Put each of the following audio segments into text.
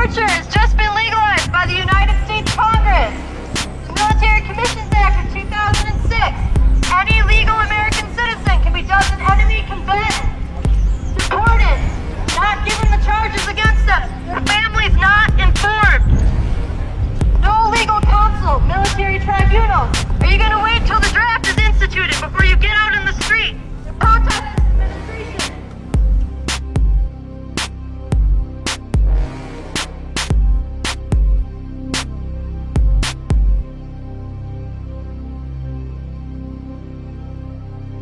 Torture has just been legalized by the United States Congress. The Military Commissions Act of 2006. Any legal American citizen can be dubbed an enemy combatant, deported, not given the charges against them, their families not informed. No legal counsel, military tribunals. Are you going to wait till the draft is instituted before you get out in the street to protest this administration?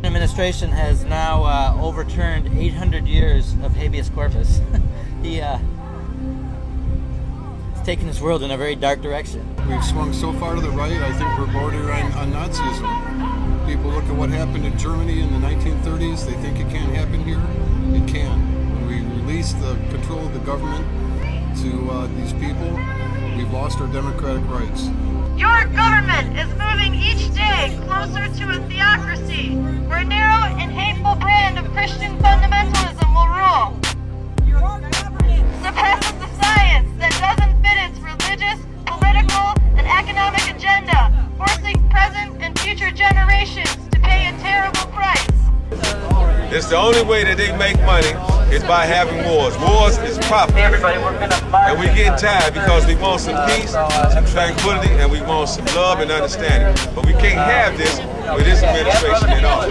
Administration has now overturned 800 years of habeas corpus. He's taken this world in a very dark direction. We've swung so far to the right, I think we're bordering on Nazism. People look at what happened in Germany in the 1930s, they think it can't happen here. It can. When we release the control of the government to these people, we've lost our democratic rights. Your government is moving each day closer to a theocracy where a narrow and hateful brand of Christian fundamentalism will rule. Suppresses the science that doesn't fit its religious, political, and economic agenda, forcing present and future generations to pay a terrible price. It's the only way that they make money is by having wars. Wars is profit. And we get tired because we want some peace, some tranquility, and we want some love and understanding. But we can't have this with this administration at all.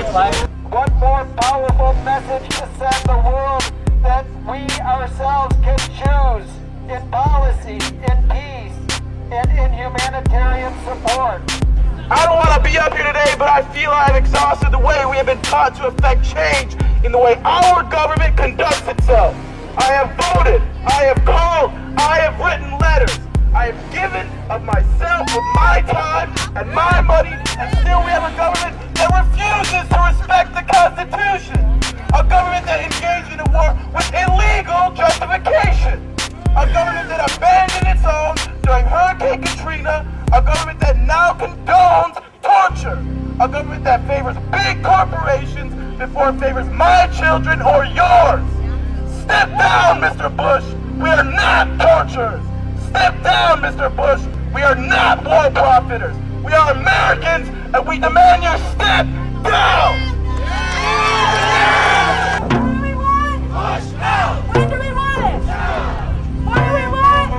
What more powerful message to send the world that we ourselves can choose in policy, in peace, and in humanitarian support. I don't want to be up here today, but I feel I have exhausted the way we have been taught to affect change in the way our government conducts itself. I have voted, I have called, I have written letters. I have given of myself with my time and my money, and still we have a government that refuses to respect the Constitution. A government that engaged in a war with illegal justification. A government that abandoned its own during Hurricane Katrina. A government that now condones torture. A government that favors big corporations before it favors my children or yours. Step down, Mr. Bush. We are not torturers. Step down, Mr. Bush. We are not war profiteers. We are Americans, and we demand you step down. What do we want? Bush out. When do we want it? What do we want?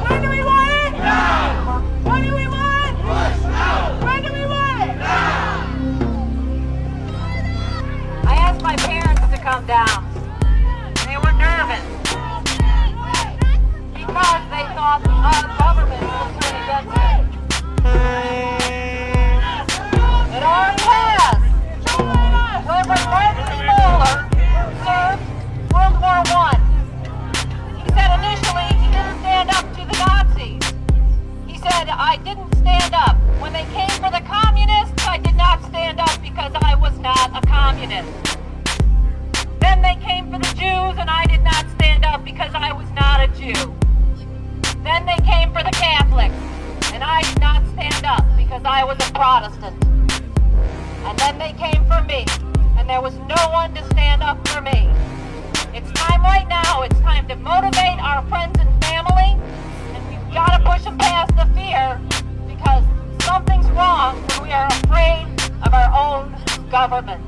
When do we want it? What do we want? When do we want it? I asked my parents to come down. They were nervous because they thought our government was turn against them. It already has. Reverend Martin Moeller served World War I. He said initially he didn't stand up to the Nazis. He said, I didn't stand up. When they came for the communists, I did not stand up because I was not a communist. Then they came for the Jews, and I did not stand up because I was not a Jew. Then they came for the Catholics, and I did not stand up because I was a Protestant. And then they came for me, and there was no one to stand up for me. It's time right now, it's time to motivate our friends and family, and we've got to push them past the fear, because something's wrong when we are afraid of our own government.